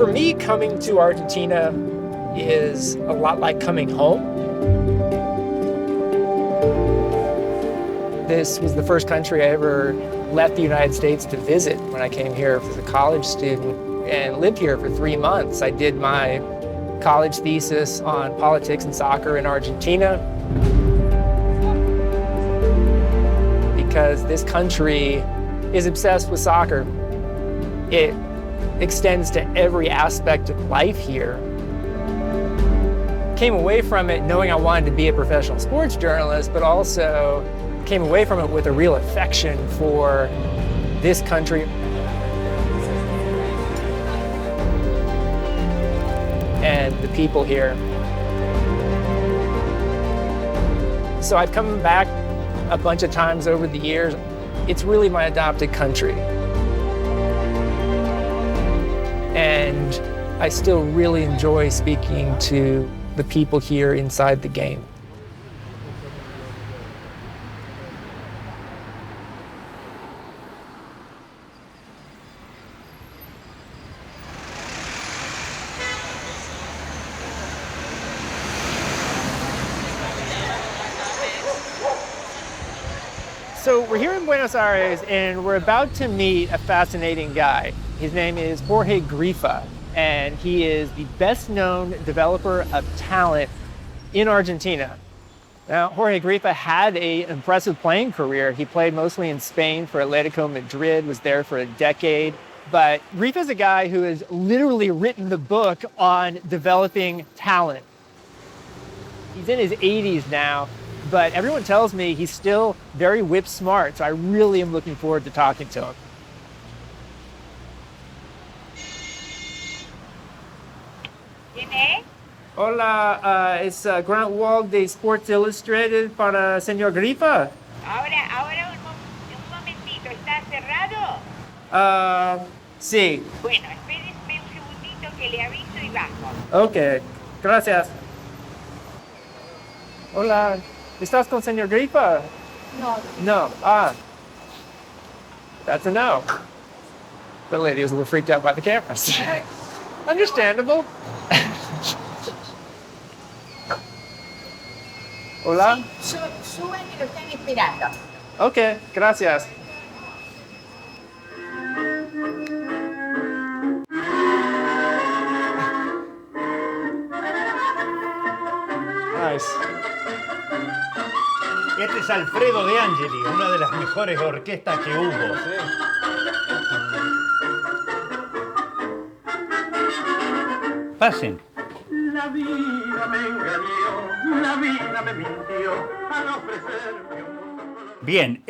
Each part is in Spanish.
For me, coming to Argentina is a lot like coming home. This was the first country I ever left the United States to visit when I came here as a college student and lived here for 3 months. I did my college thesis on politics and soccer in Argentina because this country is obsessed with soccer. It extends to every aspect of life here. Came away from it knowing I wanted to be a professional sports journalist, but also came away from it with a real affection for this country and the people here. So I've come back a bunch of times over the years. It's really my adopted country. And I still really enjoy speaking to the people here inside the game. So we're here in Buenos Aires and we're about to meet a fascinating guy. His name is Jorge Grifa, and he is the best known developer of talent in Argentina. Now, Jorge Grifa had an impressive playing career. He played mostly in Spain for Atletico Madrid, was there for a decade. But Grifa is a guy who has literally written the book on developing talent. He's in his 80s now, but everyone tells me he's still very whip smart, so I really am looking forward to talking to him. Hola, es Grant Wahl de Sports Illustrated para señor Grifa. Ahora un momentito, ¿está cerrado? Sí. Bueno, espérese un segundito que le aviso y bajo. Ok, gracias. Hola, ¿estás con señor Grifa? No. No, that's a no. The lady was a little freaked out by the cameras. Understandable. Hola. Suban y lo están esperando. Ok, gracias. Nice. Este es Alfredo De Angeli, una de las mejores orquestas que hubo. Pasen. La vida me engañó, la vida me mintió al ofrecerme un mundo color. Bien,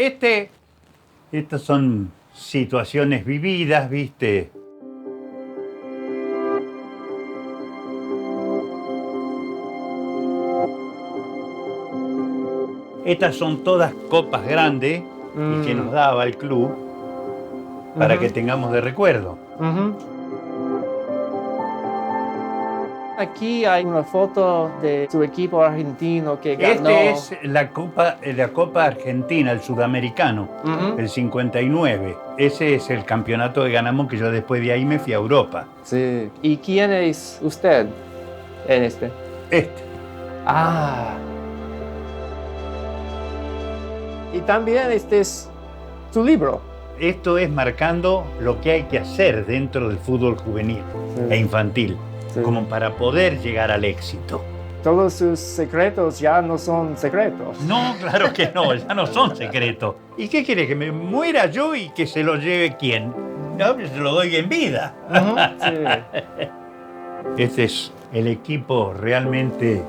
estas son situaciones vividas, ¿viste? Estas son todas copas grandes y que nos daba el club para que tengamos de recuerdo. Aquí hay una foto de su equipo argentino que ganó. Este es la Copa Argentina, el sudamericano, el 59. Ese es el campeonato que ganamos, que yo después de ahí me fui a Europa. Sí. ¿Y quién es usted en este? Este. Ah. Y también este es su libro. Esto es marcando lo que hay que hacer dentro del fútbol juvenil e infantil, como para poder llegar al éxito. Todos sus secretos ya no son secretos. No, claro que no, ya no son secretos. ¿Y qué quiere? ¿Que me muera yo y que se lo lleve quién? No, se lo doy en vida. Sí. Este es el equipo realmente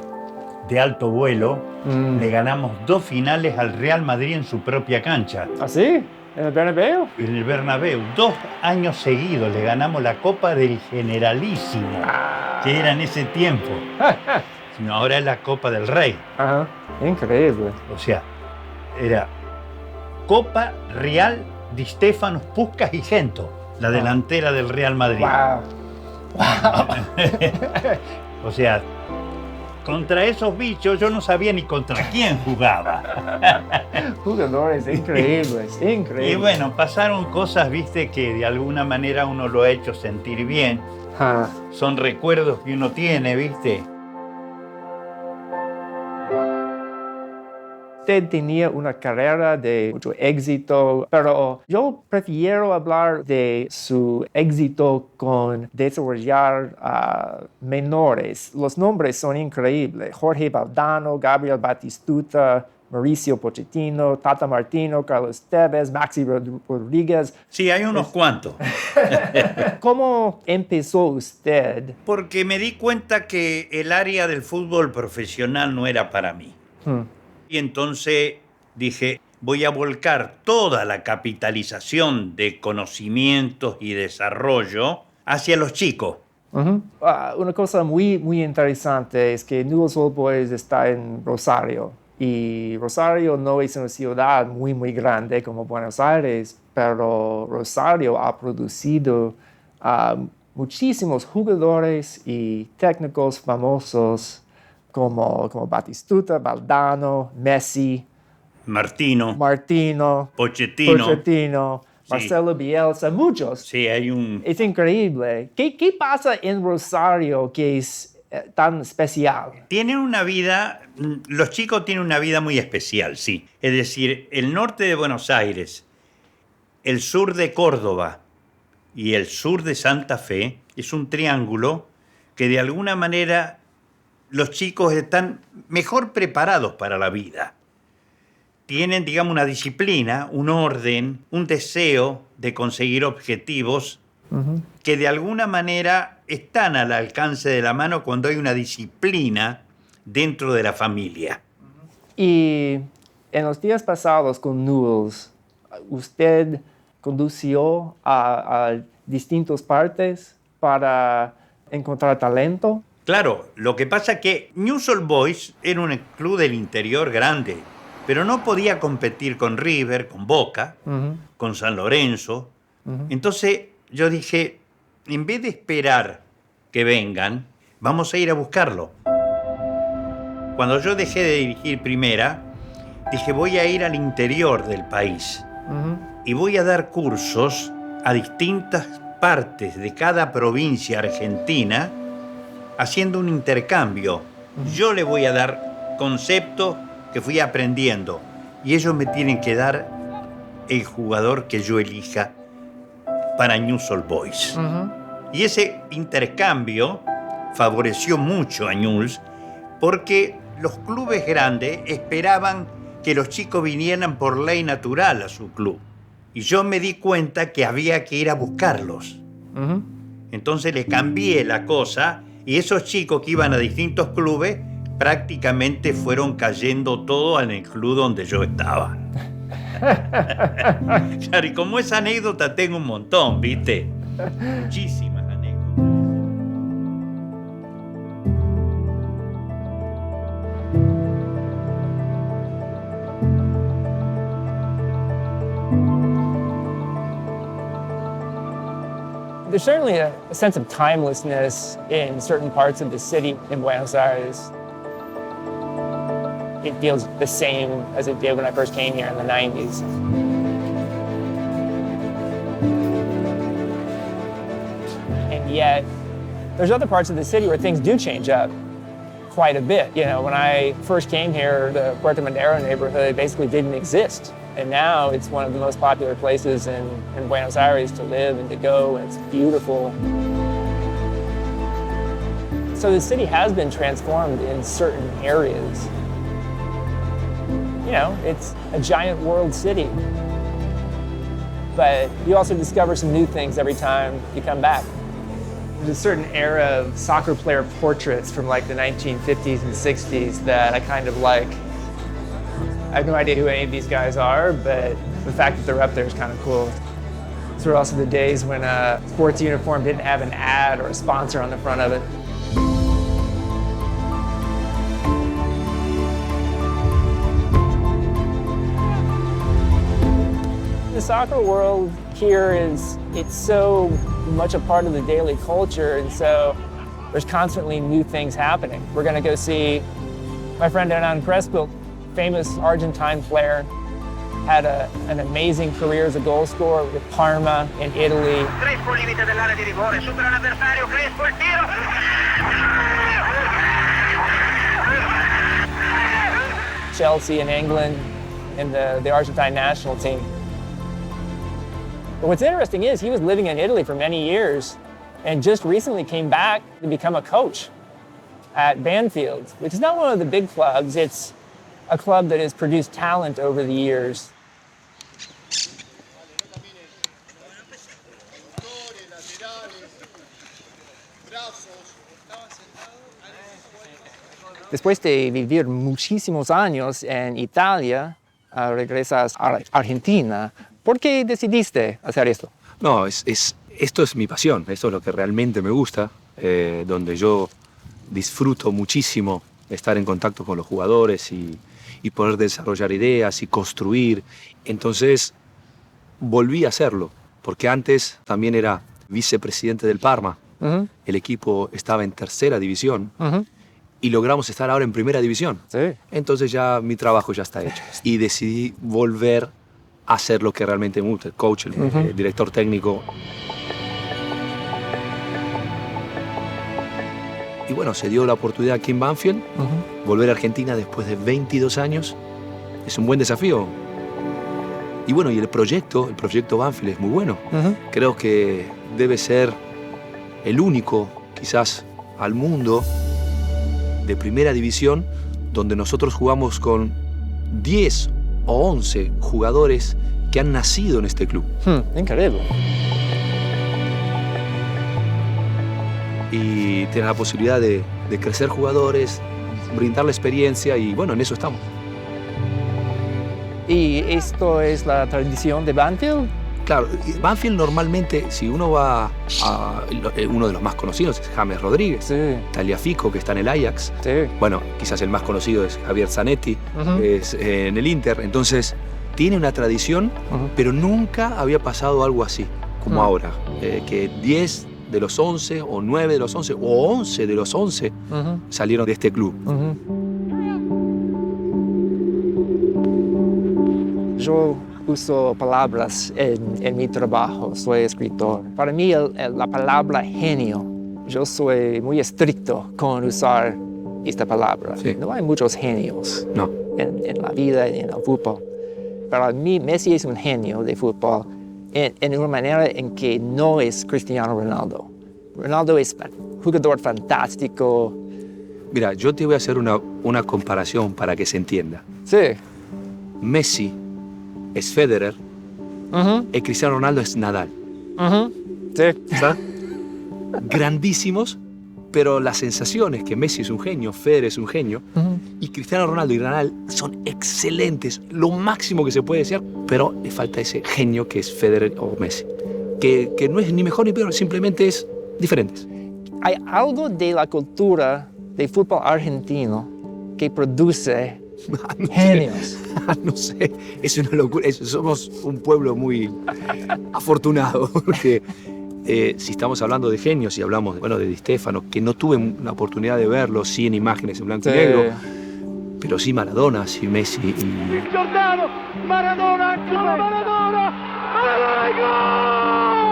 de alto vuelo. Le ganamos 2 finales al Real Madrid en su propia cancha. ¿Ah, sí? ¿En el Bernabéu? En el Bernabéu. 2 años seguidos le ganamos la Copa del Generalísimo, que era en ese tiempo. Sino ahora es la Copa del Rey. Ajá, increíble. O sea, era Copa Real Di Stefano, Puskás y Gento, la delantera del Real Madrid. Wow. O sea, contra esos bichos yo no sabía ni contra quién jugaba. Jugadores increíbles, increíbles. Y bueno, pasaron cosas, viste, que de alguna manera uno lo ha hecho sentir bien. Ah. Son recuerdos que uno tiene, ¿viste? Usted tenía una carrera de mucho éxito, pero yo prefiero hablar de su éxito con desarrollar menores. Los nombres son increíbles. Jorge Valdano, Gabriel Batistuta, Mauricio Pochettino, Tata Martino, Carlos Tevez, Maxi Rodríguez. Sí, hay unos cuantos. ¿Cómo empezó usted? Porque me di cuenta que el área del fútbol profesional no era para mí. Y entonces dije, voy a volcar toda la capitalización de conocimientos y desarrollo hacia los chicos. Una cosa muy interesante es que Newell's Old Boys está en Rosario. Y Rosario no es una ciudad muy grande como Buenos Aires, pero Rosario ha producido muchísimos jugadores y técnicos famosos como Batistuta, Valdano, Messi, Martino, Pochettino, Sí. Marcelo Bielsa, muchos. Sí, hay un... Es increíble. ¿Qué pasa en Rosario que es tan especial? Tienen una vida, los chicos tienen una vida muy especial, sí. Es decir, el norte de Buenos Aires, el sur de Córdoba y el sur de Santa Fe es un triángulo que de alguna manera los chicos están mejor preparados para la vida. Tienen, digamos, una disciplina, un orden, un deseo de conseguir objetivos que de alguna manera están al alcance de la mano cuando hay una disciplina dentro de la familia. Y en los días pasados con Newell's, ¿usted condució a distintas partes para encontrar talento? Claro, lo que pasa es que Newell's Old Boys era un club del interior grande, pero no podía competir con River, con Boca, con San Lorenzo. Entonces yo dije, en vez de esperar que vengan, vamos a ir a buscarlo. Cuando yo dejé de dirigir primera, dije, voy a ir al interior del país y voy a dar cursos a distintas partes de cada provincia argentina, haciendo un intercambio. Yo le voy a dar conceptos que fui aprendiendo y ellos me tienen que dar el jugador que yo elija para Newell's Old Boys. Y ese intercambio favoreció mucho a Newell's porque los clubes grandes esperaban que los chicos vinieran por ley natural a su club. Y yo me di cuenta que había que ir a buscarlos. Entonces le cambié la cosa y esos chicos que iban a distintos clubes prácticamente fueron cayendo todos en el club donde yo estaba. Claro, y como esa anécdota tengo un montón, ¿viste? Muchísimas anécdotas. There's certainly a sense of timelessness in certain parts of the city in Buenos Aires. It feels the same as it did when I first came here in the 90s. And yet, there's other parts of the city where things do change up quite a bit. You know, when I first came here, the Puerto Madero neighborhood basically didn't exist. And now it's one of the most popular places in Buenos Aires to live and to go, and it's beautiful. So the city has been transformed in certain areas. You know, it's a giant world city. But you also discover some new things every time you come back. There's a certain era of soccer player portraits from like the 1950s and 60s that I kind of like. I have no idea who any of these guys are, but the fact that they're up there is kind of cool. These were also the days when a sports uniform didn't have an ad or a sponsor on the front of it. The soccer world here it's so much a part of the daily culture, and so there's constantly new things happening. We're gonna go see my friend down in Crespo, famous Argentine player. had an amazing career as a goal scorer with Parma in Italy. Crespo al limite dell'area di rigore, supera l'avversario, Crespo il tiro. Chelsea in England and the Argentine national team. But what's interesting is he was living in Italy for many years and just recently came back to become a coach at Banfield, which is not one of the big clubs. It's a club that has produced talent over the years. Después de vivir muchísimos años en Italia, regresas a Argentina. ¿Por qué decidiste hacer esto? No, esto es mi pasión, esto es lo que realmente me gusta, donde yo disfruto muchísimo estar en contacto con los jugadores y poder desarrollar ideas y construir. Entonces volví a hacerlo, porque antes también era vicepresidente del Parma. El equipo estaba en tercera división. Y logramos estar ahora en primera división. Sí. Entonces ya mi trabajo ya está hecho. Y decidí volver a hacer lo que realmente me gusta, el coach, el director técnico. Y bueno, se dio la oportunidad aquí en Banfield, volver a Argentina después de 22 años. Es un buen desafío. Y bueno, y el proyecto Banfield es muy bueno. Creo que debe ser el único, quizás, al mundo de primera división, donde nosotros jugamos con 10 o 11 jugadores que han nacido en este club. Increíble. Y tienen la posibilidad de crecer jugadores, brindar la experiencia y bueno, en eso estamos. ¿Y esto es la tradición de Banfield? Claro, Banfield normalmente, si uno va a uno de los más conocidos es James Rodríguez, Sí. Tagliafico, que está en el Ajax. Sí. Bueno, quizás el más conocido es Javier Zanetti, es en el Inter. Entonces, tiene una tradición, pero nunca había pasado algo así, como ahora. Que 10 de los 11, o 9 de los 11, o 11 de los 11 salieron de este club. Yo uso palabras en mi trabajo, soy escritor. Para mí la palabra genio, yo soy muy estricto con usar esta palabra. Sí. No hay muchos genios No. en la vida y en el fútbol. Para mí Messi es un genio de fútbol en una manera en que no es Cristiano Ronaldo. Ronaldo es un jugador fantástico. Mira, yo te voy a hacer una comparación para que se entienda. Sí. Messi es Federer y Cristiano Ronaldo es Nadal. Sí. ¿Sabes? Grandísimos, pero las sensaciones que Messi es un genio, Federer es un genio, y Cristiano Ronaldo y Nadal son excelentes, lo máximo que se puede decir, pero le falta ese genio que es Federer o Messi, que no es ni mejor ni peor, simplemente es diferentes. Hay algo de la cultura del fútbol argentino que produce genios. No sé, es una locura. Somos un pueblo muy afortunado, porque si estamos hablando de genios y hablamos de Di Stéfano, que no tuve la oportunidad de verlo, sí en imágenes en blanco y negro, pero sí Maradona, sí Messi. Il Giordano, Maradona, ancora Maradona, Maradona,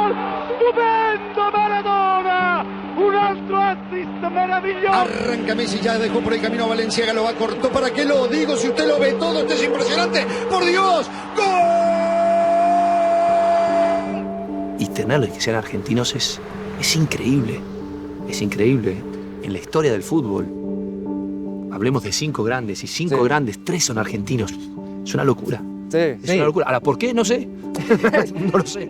gol! Stupendo Maradona! Un altro assist meraviglioso. Arranca Messi, ya dejó por el camino a Valenciaga, lo acortó. ¿Para qué lo digo? Si usted lo ve todo, esto es impresionante. ¡Por Dios! ¡Gol! Y tenerlos que sean argentinos es increíble. Es increíble. En la historia del fútbol, hablemos de 5 grandes, y 5 grandes, 3 son argentinos. Es una locura. Sí, Es una locura. Ahora, ¿por qué? No sé. No lo sé.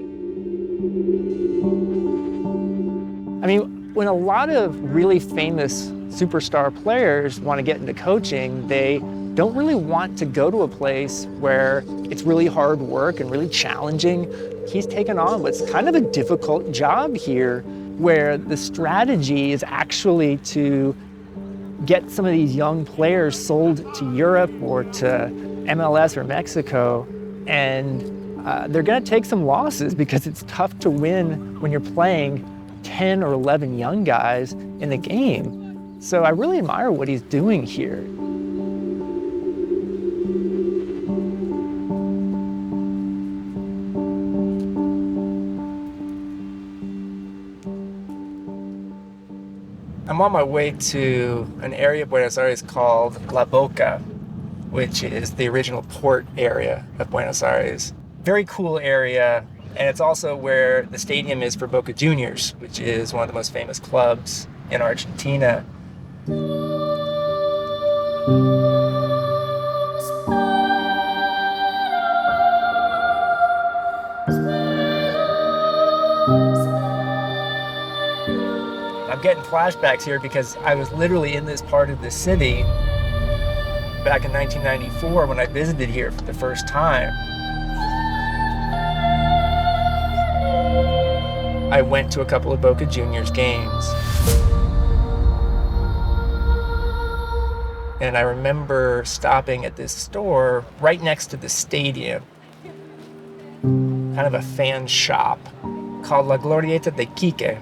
I mean, when a lot of really famous superstar players want to get into coaching, they don't really want to go to a place where it's really hard work and really challenging. He's taken on what's kind of a difficult job here, where the strategy is actually to get some of these young players sold to Europe or to MLS or Mexico, and they're going to take some losses because it's tough to win when you're playing 10 or 11 young guys in the game. So I really admire what he's doing here. on my way to an area of Buenos Aires called La Boca, which is the original port area of Buenos Aires. Very cool area, and it's also where the stadium is for Boca Juniors, which is one of the most famous clubs in Argentina. I'm getting flashbacks here because I was literally in this part of the city back in 1994 when I visited here for the first time. I went to a couple of Boca Juniors games. And I remember stopping at this store right next to the stadium, kind of a fan shop called La Glorieta de Quique.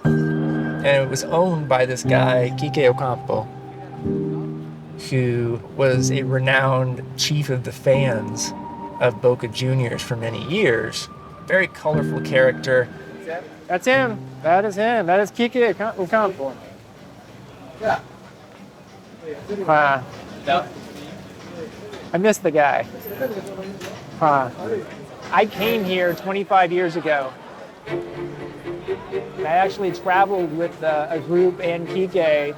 And it was owned by this guy, Quique Ocampo, who was a renowned chief of the fans of Boca Juniors for many years. Very colorful character. That's him. That is him. That is Quique Ocampo. Yeah. I miss the guy. I came here 25 years ago. I actually traveled with a group and Quique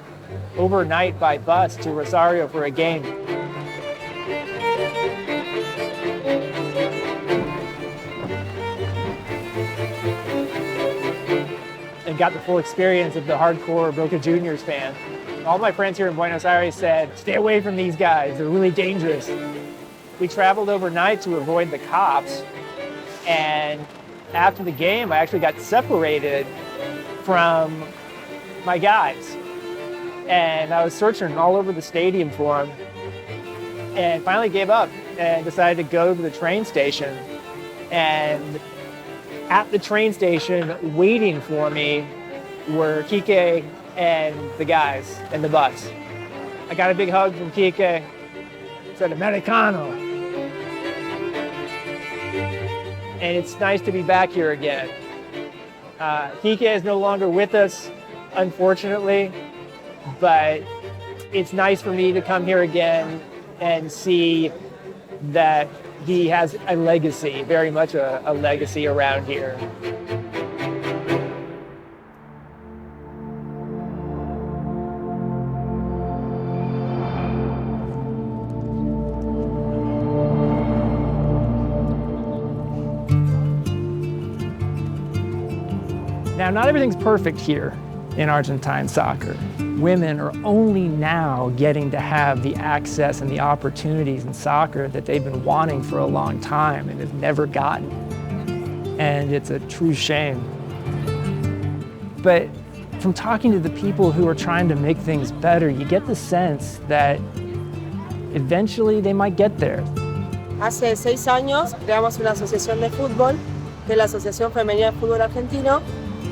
overnight by bus to Rosario for a game. And got the full experience of the hardcore Boca Juniors fan. All my friends here in Buenos Aires said, stay away from these guys, they're really dangerous. We traveled overnight to avoid the cops, and after the game, I actually got separated from my guys. And I was searching all over the stadium for them, and finally gave up and decided to go to the train station. And at the train station, waiting for me, were Quique and the guys in the bus. I got a big hug from Quique, said Americano. And it's nice to be back here again. Quique is no longer with us, unfortunately, but it's nice for me to come here again and see that he has a legacy, very much a legacy around here. Now, not everything's perfect here in Argentine soccer. Women are only now getting to have the access and the opportunities in soccer that they've been wanting for a long time and have never gotten. And it's a true shame. But from talking to the people who are trying to make things better, you get the sense that eventually they might get there. Hace 6 años creamos una asociación de fútbol, que es la Asociación Femenina de Fútbol Argentino,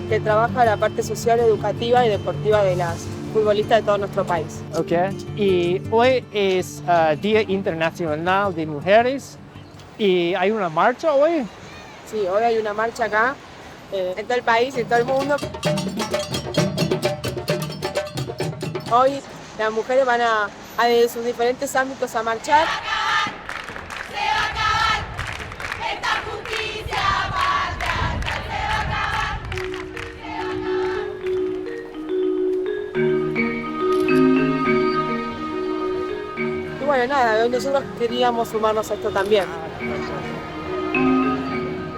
que trabaja la parte social, educativa y deportiva de las futbolistas de todo nuestro país. Okay. Y hoy es Día Internacional de Mujeres. ¿Y hay una marcha hoy? Sí, hoy hay una marcha acá, en todo el país y en todo el mundo. Hoy las mujeres van a de sus diferentes ámbitos a marchar. Bueno, nada, nosotros queríamos sumarnos a esto también.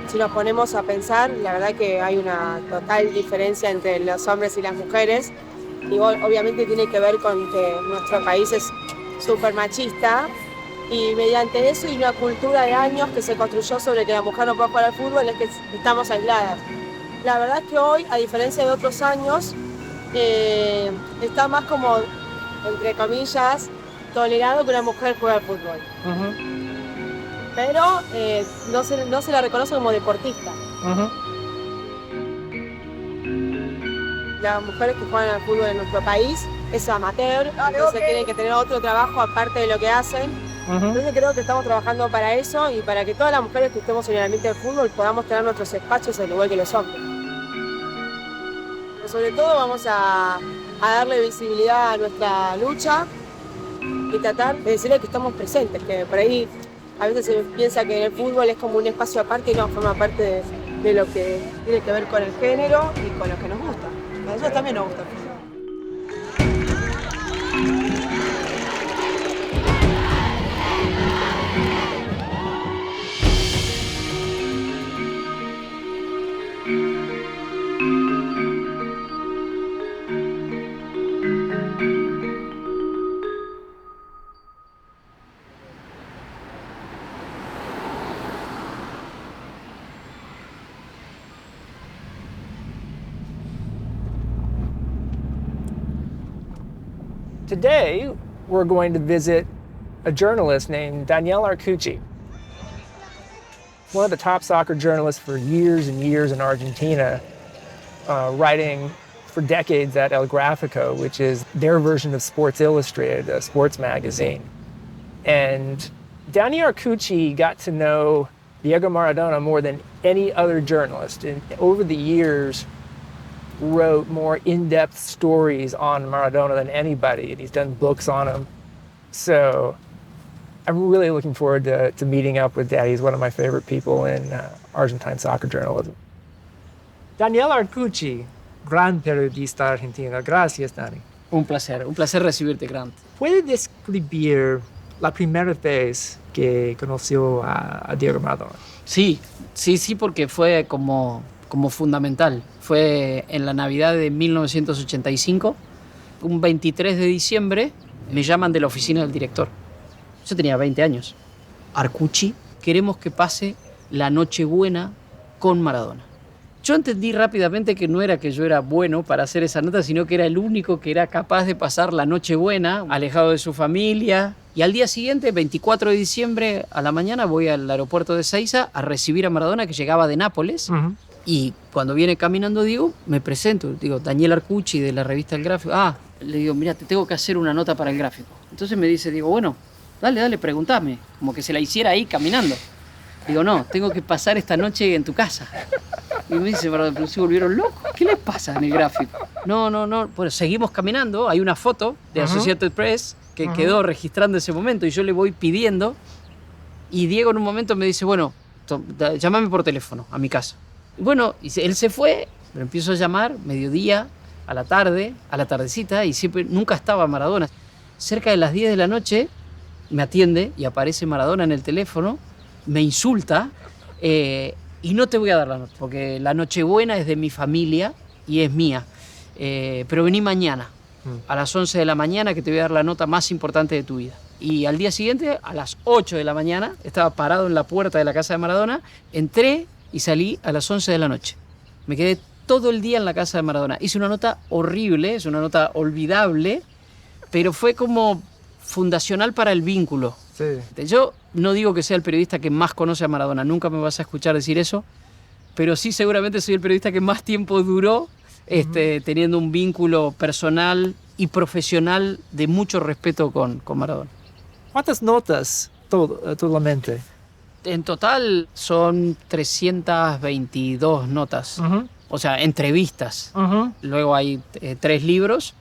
Si nos ponemos a pensar, la verdad que hay una total diferencia entre los hombres y las mujeres. Y obviamente tiene que ver con que nuestro país es súper machista. Y mediante eso y una cultura de años que se construyó sobre que la mujer no puede jugar al fútbol es que estamos aisladas. La verdad es que hoy, a diferencia de otros años, está más como, entre comillas, tolerado que una mujer juegue al fútbol. Pero no se la reconoce como deportista. Las mujeres que juegan al fútbol en nuestro país es amateur, entonces tienen que tener otro trabajo aparte de lo que hacen. Entonces creo que estamos trabajando para eso y para que todas las mujeres que estemos en el ambiente del fútbol podamos tener nuestros espacios al igual que los hombres. sobre todo vamos a darle visibilidad a nuestra lucha y tratar de decirle que estamos presentes, que por ahí a veces se piensa que el fútbol es como un espacio aparte y no, forma parte de lo que tiene que ver con el género y con lo que nos gusta. A nosotros también nos gusta el fútbol. Today, we're going to visit a journalist named Daniel Arcucci. One of the top soccer journalists for years and years in Argentina, writing for decades at El Gráfico, which is their version of Sports Illustrated, a sports magazine. And Daniel Arcucci got to know Diego Maradona more than any other journalist. And over the years, wrote more in-depth stories on Maradona than anybody, and he's done books on him. So I'm really looking forward to meeting up with Daddy. He's one of my favorite people in Argentine soccer journalism. Daniel Arcucci, gran periodista argentino. Gracias, Dani. Un placer recibirte, Grant. ¿Puede describir la primera vez que conoció a Diego Maradona? Sí, porque fue como fundamental. Fue en la Navidad de 1985, un 23 de diciembre, me llaman de la oficina del director. Yo tenía 20 años. Arcucci, queremos que pase la Nochebuena con Maradona. Yo entendí rápidamente que no era que yo era bueno para hacer esa nota, sino que era el único que era capaz de pasar la Nochebuena alejado de su familia. Y al día siguiente, 24 de diciembre, a la mañana, voy al aeropuerto de Ezeiza a recibir a Maradona, que llegaba de Nápoles. Uh-huh. Y cuando viene caminando Diego, me presento. Digo, Daniel Arcucci, de la revista El Gráfico. Le digo, mira, te tengo que hacer una nota para El Gráfico. Entonces me dice, digo, bueno, dale, pregúntame. Como que se la hiciera ahí caminando. Digo, no, tengo que pasar esta noche en tu casa. Y me dice, pero se volvieron locos. ¿Qué les pasa en El Gráfico? No. Bueno, seguimos caminando. Hay una foto de Associated Press que quedó registrando ese momento y yo le voy pidiendo. Y Diego en un momento me dice, bueno, llámame por teléfono a mi casa. Bueno, él se fue, me empiezo a llamar, mediodía, a la tarde, a la tardecita, y siempre, nunca estaba Maradona. Cerca de las 10 de la noche me atiende y aparece Maradona en el teléfono, me insulta, y no te voy a dar la nota, porque la Nochebuena es de mi familia y es mía. Pero vení mañana, a las 11 de la mañana, que te voy a dar la nota más importante de tu vida. Y al día siguiente, a las 8 de la mañana, estaba parado en la puerta de la casa de Maradona, entré y salí a las 11 de la noche. Me quedé todo el día en la casa de Maradona. Hice una nota horrible, es una nota olvidable, pero fue como fundacional para el vínculo. Sí. Yo no digo que sea el periodista que más conoce a Maradona, nunca me vas a escuchar decir eso, pero sí seguramente soy el periodista que más tiempo duró teniendo un vínculo personal y profesional de mucho respeto con Maradona. ¿Cuántas notas totalmente? En total son 322 notas, o sea, entrevistas. Luego hay 3 libros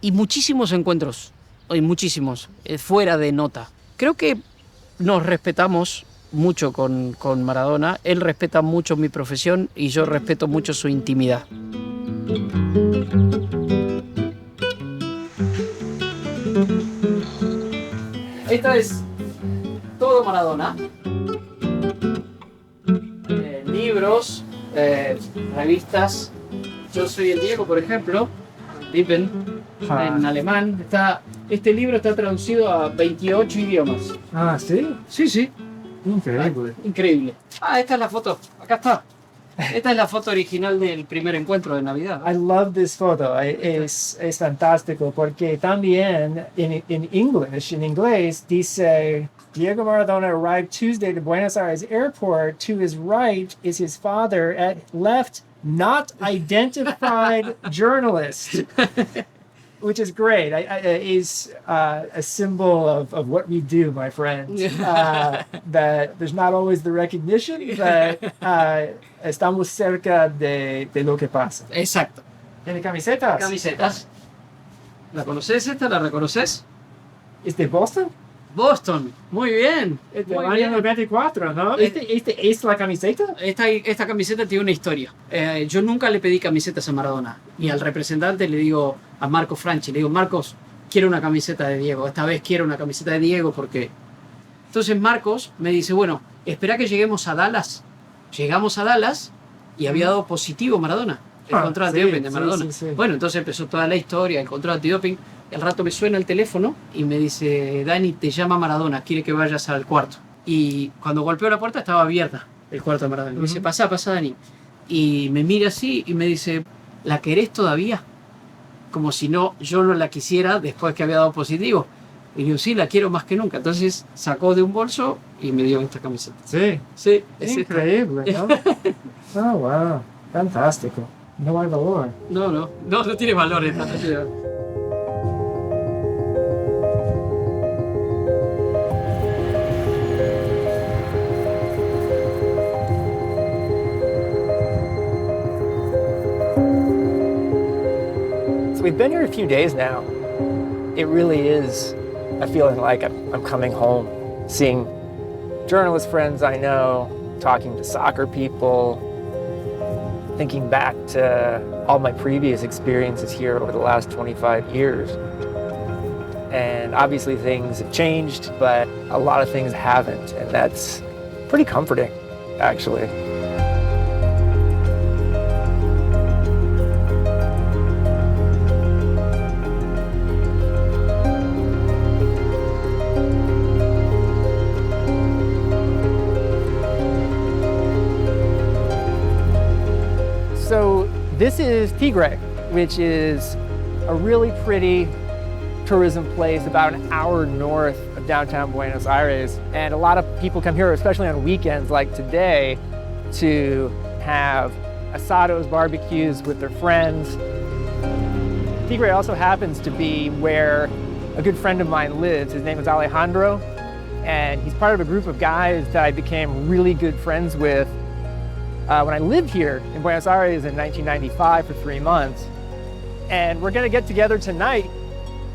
y muchísimos encuentros, muchísimos, fuera de nota. Creo que nos respetamos mucho con Maradona, él respeta mucho mi profesión y yo respeto mucho su intimidad. Esta es todo Maradona. Libros, revistas. Yo soy el Diego, por ejemplo. Lippen, en alemán. Este libro está traducido a 28 idiomas. ¿Sí? Sí. Increíble. Increíble. Esta es la foto. Acá está. Esta es la foto original del primer encuentro de Navidad. I love this photo. Es fantástico porque también en inglés dice Diego Maradona arrived Tuesday to Buenos Aires airport. To his right is his father. At left, not identified journalist. Which is great. Is a symbol of what we do, my friends. That there's not always the recognition, but estamos cerca de lo que pasa. Exacto. ¿Tiene camisetas? Camisetas. ¿La conoces esta? ¿La reconoces? ¿Es de Boston? Boston. Muy bien. Es del Muy año bien. 94, ¿no? ¿Este es la camiseta? Esta camiseta tiene una historia. Yo nunca le pedí camisetas a Maradona. Y al representante le digo, a Marco Franchi, le digo, Marcos, quiero una camiseta de Diego. Esta vez quiero una camiseta de Diego porque... Entonces Marcos me dice, bueno, espera que lleguemos a Dallas. Llegamos a Dallas y había dado positivo Maradona. El control antidoping de Maradona. Sí. Bueno, entonces empezó toda la historia, el control antidoping. Al rato me suena el teléfono y me dice, Dani, te llama Maradona, quiere que vayas al cuarto. Y cuando golpeó la puerta estaba abierta el cuarto de Maradona. Me dice, pasa, Dani. Y me mira así y me dice, ¿la querés todavía? Como si yo no la quisiera después que había dado positivo. Y digo, sí, la quiero más que nunca. Entonces sacó de un bolso y me dio esta camiseta. Sí. Sí, Es increíble, ¿no? Oh, wow. Fantástico. No hay valor. No tiene valor esta. No tiene valor. So we've been here a few days now. It really is a feeling like I'm coming home, seeing journalist friends I know, talking to soccer people, thinking back to all my previous experiences here over the last 25 years. And obviously things have changed, but a lot of things haven't, and that's pretty comforting, actually. So this is Tigre, which is a really pretty tourism place about an hour north of downtown Buenos Aires. And a lot of people come here, especially on weekends like today, to have asados, barbecues with their friends. Tigre also happens to be where a good friend of mine lives. His name is Alejandro, and he's part of a group of guys that I became really good friends with when I lived here in Buenos Aires in 1995 for 3 months. And we're gonna get together tonight.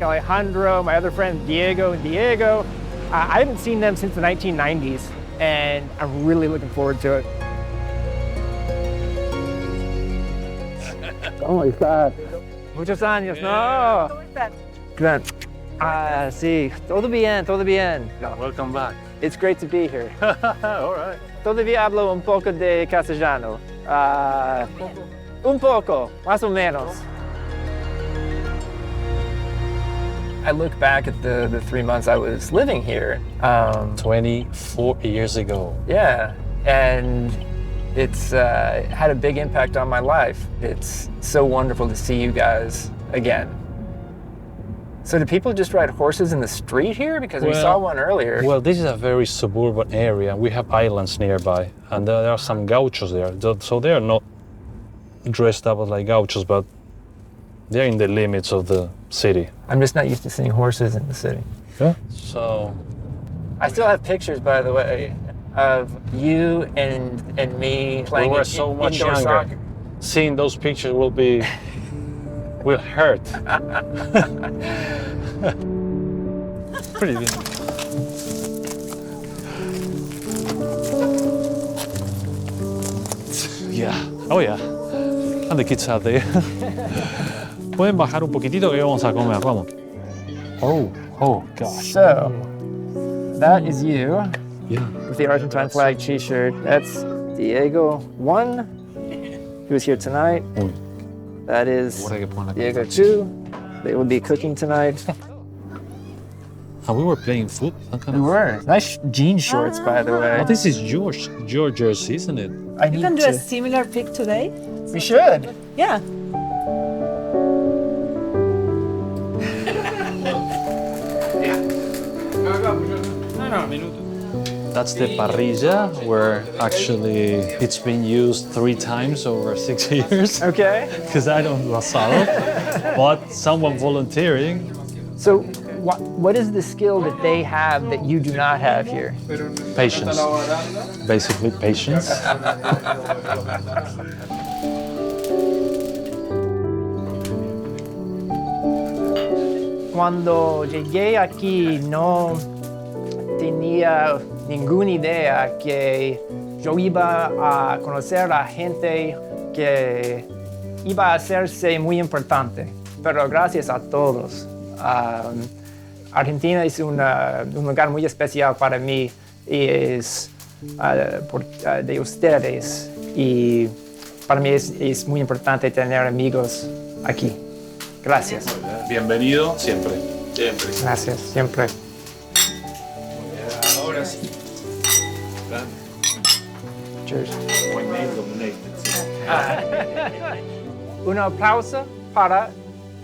Alejandro, my other friends Diego and Diego. I haven't seen them since the 1990s, and I'm really looking forward to it. ¿Cómo estás? Muchos años, ¿no? ¿Cómo estás? Good. Sí, todo bien, todo bien. Welcome back. It's great to be here. All right. Todavía hablo un poco de castellano. Un poco, más o menos. I look back at the 3 months I was living here. 24 years ago. Yeah, and it's had a big impact on my life. It's so wonderful to see you guys again. So do people just ride horses in the street here? Because we saw one earlier. Well, this is a very suburban area. We have islands nearby, and there are some gauchos there. So they are not dressed up like gauchos, but they're in the limits of the city. I'm just not used to seeing horses in the city. Yeah. So I still have pictures, by the way, of you and me playing we were so much indoor younger. soccer. Seeing those pictures will hurt. Pretty good. Yeah. Oh yeah. And the kids out there. Pueden bajar un poquitito que vamos a comer, vamos. Oh gosh. So, that is you Yeah. with the Argentine flag t-shirt. That's Diego 1, who was here tonight. That is Diego 2. They will be cooking tonight. And we were playing foot. We were. Nice jean shorts, by the way. Oh, this is your jersey, isn't it? I You need can do to. a similar pic today. We should. Yeah. That's the parrilla, where actually it's been used 3 times over 6 years. Okay. Because I don't do asado, but someone volunteering. So, what is the skill that they have that you do not have here? Patience. Basically, patience. Cuando llegué aquí no tenía ninguna idea que yo iba a conocer a gente que iba a hacerse muy importante, pero gracias a todos. Argentina es un lugar muy especial para mí y es de ustedes, y para mí es muy importante tener amigos aquí. Gracias. Bienvenido siempre. Siempre. Gracias, siempre. Ahora sí. Cheers. Buen name dominated. Un aplauso para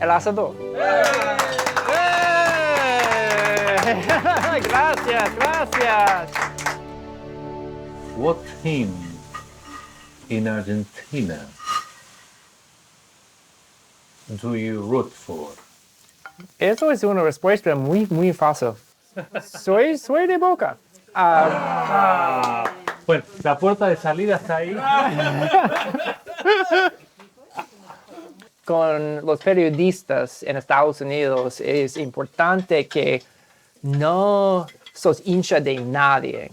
el asador. Gracias, gracias. What team in Argentina do you root for? Eso es una respuesta muy fácil. Soy de Boca. Bueno, la puerta de salida está ahí. Con los periodistas en Estados Unidos es importante que no sos hincha de nadie.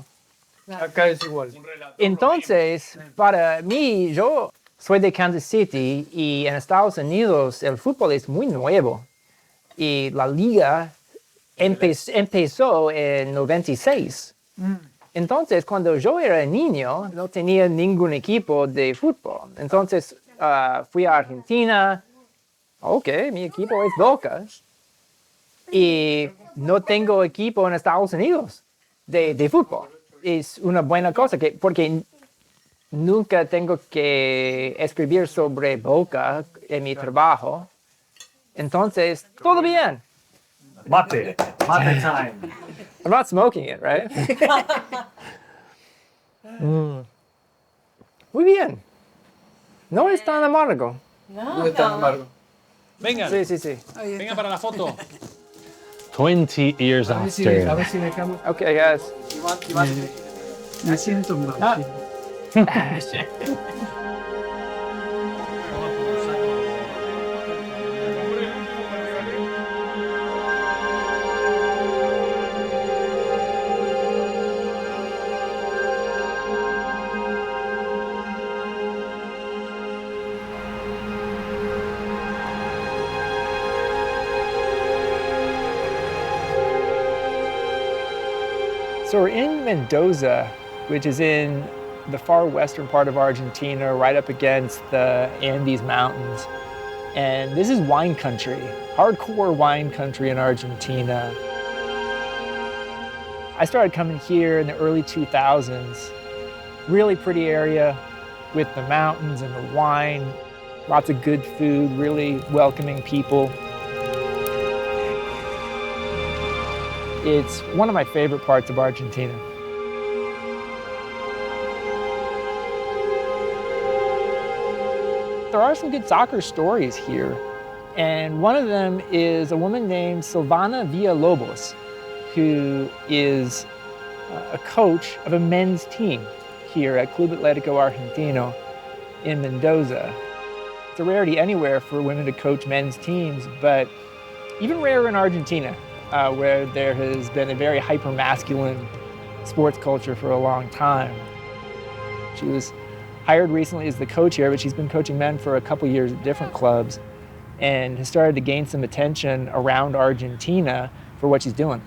Acá es igual. Entonces, para mí, yo soy de Kansas City y en Estados Unidos el fútbol es muy nuevo. Y la liga empezó en 96. Entonces, cuando yo era niño, no tenía ningún equipo de fútbol. Entonces, fui a Argentina. Ok, mi equipo es Boca. Y no tengo equipo en Estados Unidos de fútbol. Es una buena cosa, porque nunca tengo que escribir sobre Boca en mi trabajo. Entonces, todo bien. Mate time. I'm not smoking it, right? Muy bien. No es tan amargo. No es tan amargo. Vengan. Sí. Vengan para la foto. 20 years A after. ver si dejamos. Okay, guys. Me siento mal. So we're in Mendoza, which is in the far western part of Argentina, right up against the Andes Mountains. And this is wine country, hardcore wine country in Argentina. I started coming here in the early 2000s. Really pretty area with the mountains and the wine, lots of good food, really welcoming people. It's one of my favorite parts of Argentina. There are some good soccer stories here, and one of them is a woman named Silvana Villalobos, who is a coach of a men's team here at Club Atlético Argentino in Mendoza. It's a rarity anywhere for women to coach men's teams, but even rarer in Argentina, where there has been a very hyper-masculine sports culture for a long time. She was hired recently as the coach here, but she's been coaching men for a couple years at different clubs and has started to gain some attention around Argentina for what she's doing.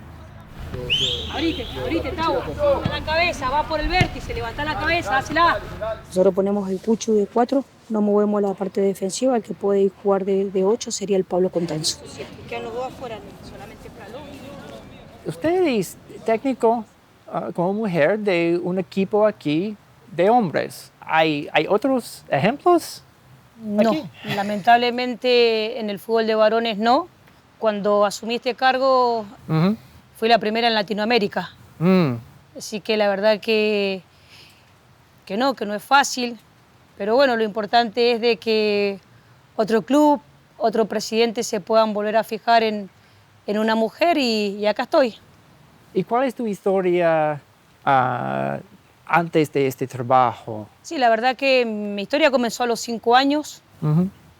Abrite, Tau. La cabeza, va por el vértice, levanta la cabeza, hácela. Nosotros ponemos el pucho de 4, no movemos la parte defensiva, el que puede jugar de 8 sería el Pablo Contenso. Quedan los dos afuera, solamente Pralo. Usted es técnico como mujer de un equipo aquí de hombres. ¿Hay otros ejemplos? No, aquí? lamentablemente en el fútbol de varones no. Cuando asumí este cargo, fui la primera en Latinoamérica. Así que la verdad que no es fácil. Pero bueno, lo importante es de que otro club, otro presidente se puedan volver a fijar en una mujer y acá estoy. ¿Y cuál es tu historia antes de este trabajo? Sí, la verdad que mi historia comenzó a los 5 años,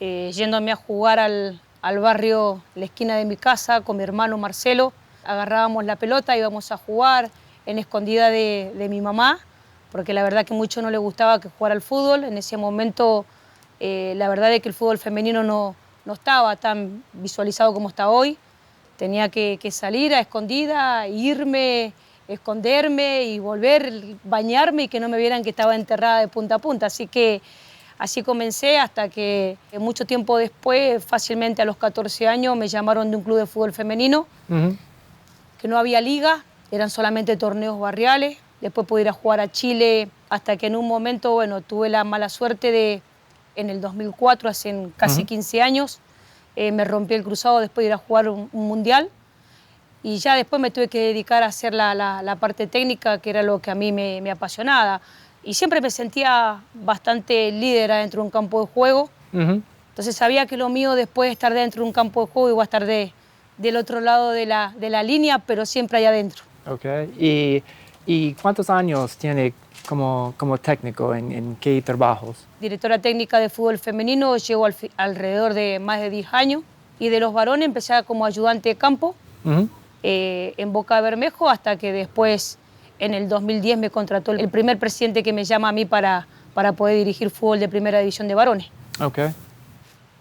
yéndome a jugar al al barrio, la esquina de mi casa, con mi hermano Marcelo. Agarrábamos la pelota, íbamos a jugar en escondida de mi mamá, porque la verdad que mucho no le gustaba que jugara al fútbol. En ese momento, la verdad es que el fútbol femenino no estaba tan visualizado como está hoy. Tenía que salir a escondida, irme, esconderme y volver, bañarme y que no me vieran que estaba enterrada de punta a punta. Así que así comencé hasta que mucho tiempo después, fácilmente a los 14 años, me llamaron de un club de fútbol femenino, que no había liga, eran solamente torneos barriales. Después pude ir a jugar a Chile hasta que en un momento, bueno, tuve la mala suerte de, en el 2004, hace casi 15 años, me rompí el cruzado después de ir a jugar un mundial. Y ya después me tuve que dedicar a hacer la parte técnica, que era lo que a mí me apasionaba. Y siempre me sentía bastante líder dentro de un campo de juego. Entonces sabía que lo mío después de estar dentro de un campo de juego iba a estar del otro lado de la línea, pero siempre allá adentro. Okay. ¿Y cuántos años tiene como técnico en qué trabajos? Directora técnica de fútbol femenino, llevo alrededor de más de 10 años. Y de los varones empecé como ayudante de campo. En Boca de Bermejo, hasta que después, en el 2010, me contrató el primer presidente que me llama a mí para poder dirigir fútbol de primera división de varones. Okay.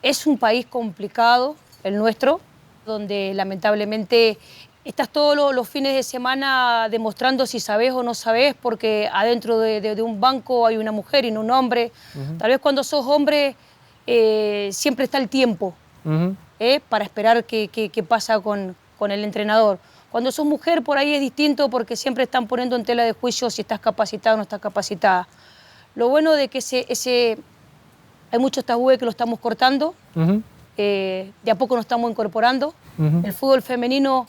Es un país complicado, el nuestro, donde lamentablemente estás todos los fines de semana demostrando si sabes o no sabes, porque adentro de un banco hay una mujer y no un hombre. Tal vez cuando sos hombre siempre está el tiempo para esperar qué pasa con el entrenador. Cuando sos mujer por ahí es distinto, porque siempre están poniendo en tela de juicio si estás capacitada o no estás capacitada. Lo bueno de que hay muchos tabúes que lo estamos cortando, de a poco nos estamos incorporando. El fútbol femenino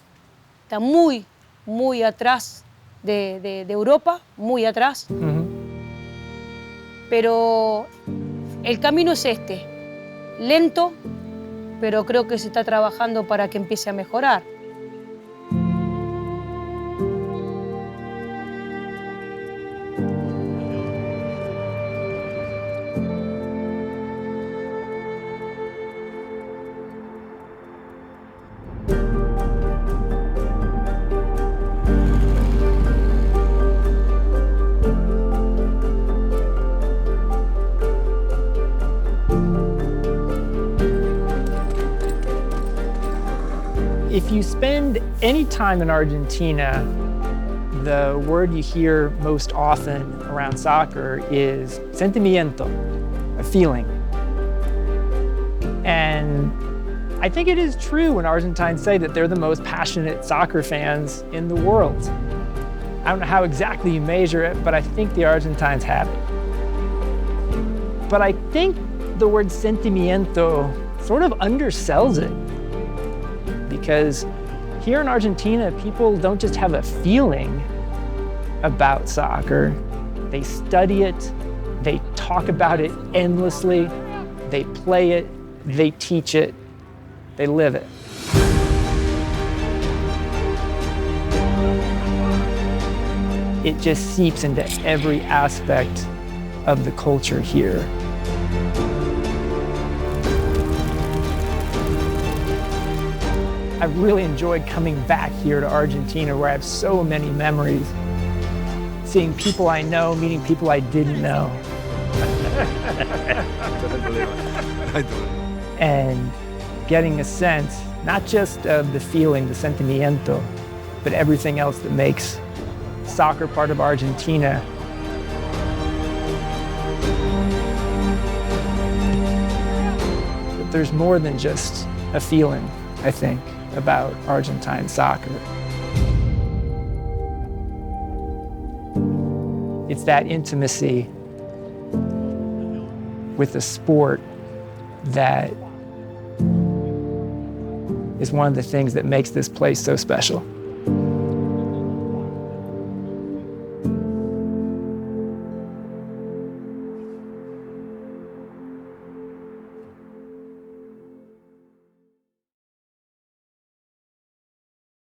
está muy, muy atrás de Europa, muy atrás. Pero el camino es lento, pero creo que se está trabajando para que empiece a mejorar. If you spend any time in Argentina, the word you hear most often around soccer is sentimiento, a feeling. And I think it is true when Argentines say that they're the most passionate soccer fans in the world. I don't know how exactly you measure it, but I think the Argentines have it. But I think the word sentimiento sort of undersells it. Because here in Argentina, people don't just have a feeling about soccer. They study it, they talk about it endlessly, they play it, they teach it, they live it. It just seeps into every aspect of the culture here. I've really enjoyed coming back here to Argentina, where I have so many memories. Seeing people I know, meeting people I didn't know. And getting a sense, not just of the feeling, the sentimiento, but everything else that makes soccer part of Argentina. But there's more than just a feeling, I think, about Argentine soccer. It's that intimacy with the sport that is one of the things that makes this place so special.